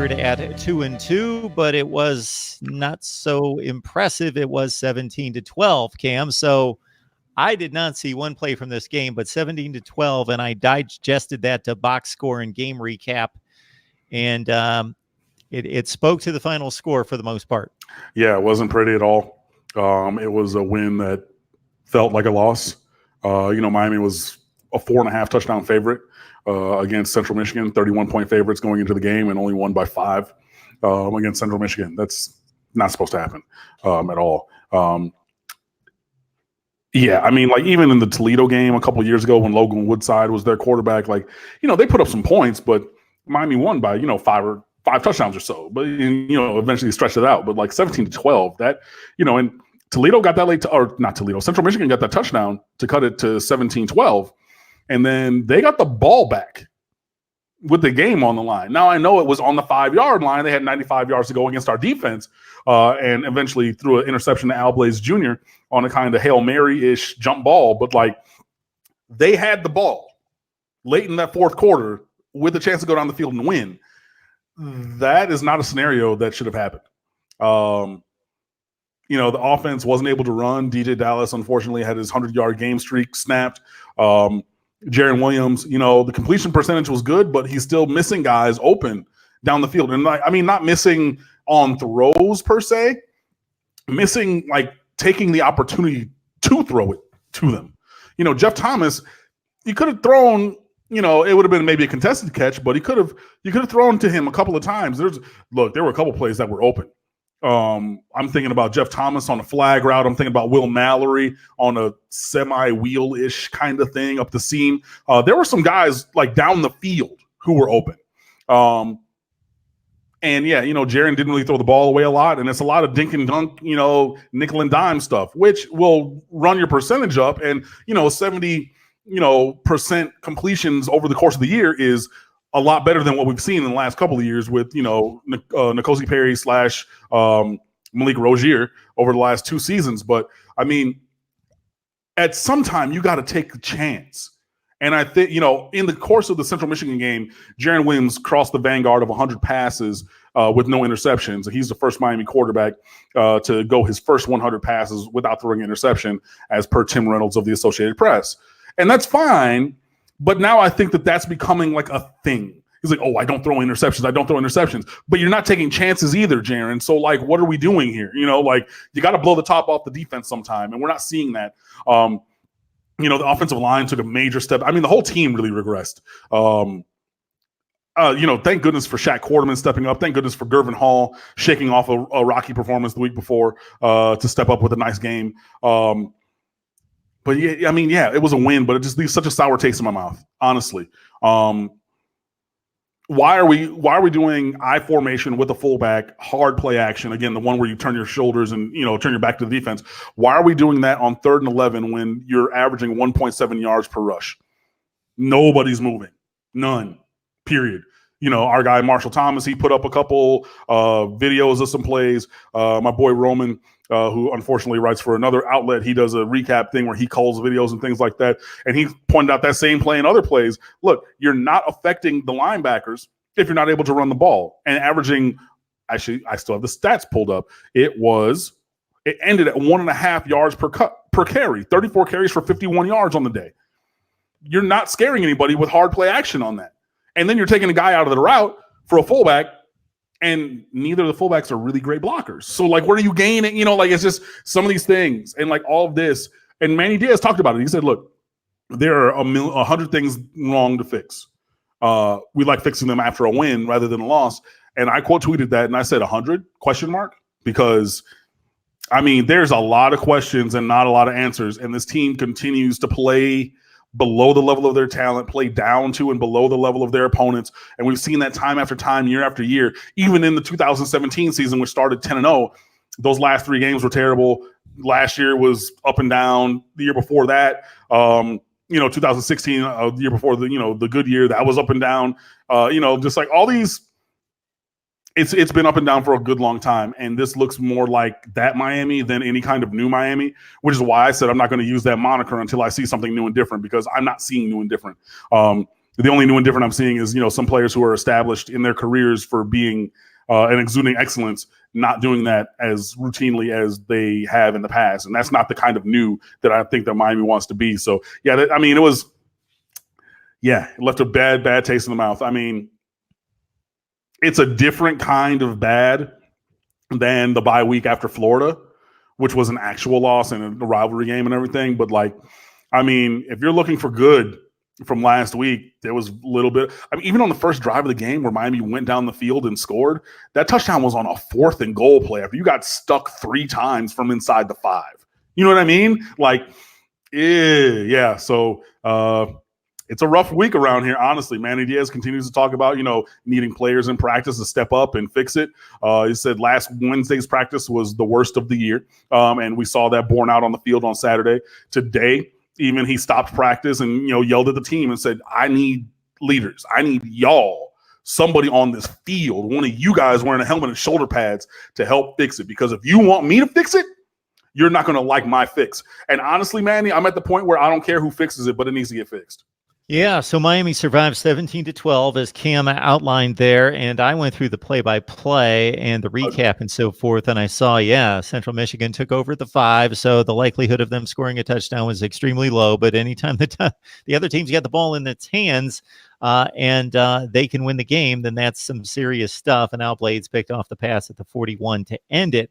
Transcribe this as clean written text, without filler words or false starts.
record at 2-2, but it was not so impressive. It was 17-12, Cam. So I did not see one play from this game, but 17-12, and I digested that to box score and game recap, and it spoke to the final score for the most part. Yeah, it wasn't pretty at all. It was a win that felt like a loss. Miami was a 4.5 touchdown favorite against Central Michigan, 31-point favorites going into the game, and only won by 5 against Central Michigan. That's not supposed to happen at all. Even in the Toledo game a couple years ago when Logan Woodside was their quarterback, they put up some points, but Miami won by, 5 touchdowns or so. But, eventually stretched it out. But 17-12, that, and Toledo got that Central Michigan got that touchdown to cut it to 17-12. And then they got the ball back with the game on the line. Now, I know it was on the 5-yard line. They had 95 yards to go against our defense, and eventually threw an interception to Al Blaze Jr. on a kind of Hail Mary-ish jump ball. But, they had the ball late in that fourth quarter with a chance to go down the field and win. That is not a scenario that should have happened. The offense wasn't able to run. DJ Dallas, unfortunately, had his 100-yard game streak snapped. Jaron Williams, the completion percentage was good, but he's still missing guys open down the field. And not missing on throws per se, missing taking the opportunity to throw it to them. Jeff Thomas, you could have thrown, it would have been maybe a contested catch, but you could have thrown to him a couple of times. There were a couple of plays that were open. I'm thinking about Jeff Thomas on a flag route. I'm thinking about Will Mallory on a semi-wheel-ish kind of thing up the seam. There were some guys down the field who were open. Jaron didn't really throw the ball away a lot, and it's a lot of dink and dunk, nickel and dime stuff, which will run your percentage up. And 70 percent completions over the course of the year is a lot better than what we've seen in the last couple of years with, N'Kosi Perry / Malik Rozier over the last 2 seasons. But, at some time, you got to take a chance. And I think, in the course of the Central Michigan game, Jaron Williams crossed the vanguard of 100 passes with no interceptions. He's the first Miami quarterback to go his first 100 passes without throwing an interception, as per Tim Reynolds of the Associated Press. And that's fine. But now I think that that's becoming a thing. He's like, oh, I don't throw interceptions. But you're not taking chances either, Jaron. So, what are we doing here? You got to blow the top off the defense sometime. And we're not seeing that. The offensive line took a major step. The whole team really regressed. Thank goodness for Shaq Quarterman stepping up. Thank goodness for Gervin Hall shaking off a rocky performance the week before to step up with a nice game. But it was a win, but it just leaves such a sour taste in my mouth, honestly. Why are we doing I formation with a fullback, hard play action? Again, the one where you turn your shoulders and, turn your back to the defense. Why are we doing that on 3rd and 11 when you're averaging 1.7 yards per rush? Nobody's moving. None. Period. Our guy, Marshall Thomas, he put up a couple videos of some plays. My boy Roman, who unfortunately writes for another outlet, he does a recap thing where he calls videos and things like that. And he pointed out that same play and other plays. Look, you're not affecting the linebackers if you're not able to run the ball. And averaging, actually, I still have the stats pulled up. It ended at 1.5 yards per carry, 34 carries for 51 yards on the day. You're not scaring anybody with hard play action on that. And then you're taking a guy out of the route for a fullback, and neither of the fullbacks are really great blockers. So, what are you gaining? It's just some of these things and, all of this. And Manny Diaz talked about it. He said, look, there are 100 things wrong to fix. We like fixing them after a win rather than a loss. And I quote tweeted that, and I said 100 ? Because, there's a lot of questions and not a lot of answers. And this team continues to play below the level of their talent, play down to and below the level of their opponents. And we've seen that time after time, year after year. Even in the 2017 season, which started 10-0, those last 3 games were terrible. Last year was up and down. The year before that, 2016, the year before the good year, that was up and down. Just all these, it's been up and down for a good long time. And this looks more like that Miami than any kind of new Miami, which is why I said I'm not going to use that moniker until I see something new and different, because I'm not seeing new and different. The only new and different I'm seeing is, some players who are established in their careers for being and exuding excellence, not doing that as routinely as they have in the past. And that's not the kind of new that I think that Miami wants to be. So, yeah, it left a bad taste in the mouth. I mean, it's a different kind of bad than the bye week after Florida, which was an actual loss and a rivalry game and everything. But, if you're looking for good from last week, there was a little bit. Even on the first drive of the game where Miami went down the field and scored, that touchdown was on a 4th and goal play after you got stuck 3 times from inside the 5. You know what I mean? Yeah. So it's a rough week around here, honestly. Manny Diaz continues to talk about, needing players in practice to step up and fix it. He said last Wednesday's practice was the worst of the year, and we saw that borne out on the field on Saturday. Today, even he stopped practice and, yelled at the team and said, I need leaders. I need y'all, somebody on this field, one of you guys wearing a helmet and shoulder pads to help fix it. Because if you want me to fix it, you're not going to like my fix. And honestly, Manny, I'm at the point where I don't care who fixes it, but it needs to get fixed. Yeah, so Miami survived 17-12 as Cam outlined there, and I went through the play-by-play and the recap and so forth, and I saw, Central Michigan took over the 5, so the likelihood of them scoring a touchdown was extremely low, but anytime the other team's got the ball in its hands and they can win the game, then that's some serious stuff, and Al Blades picked off the pass at the 41 to end it.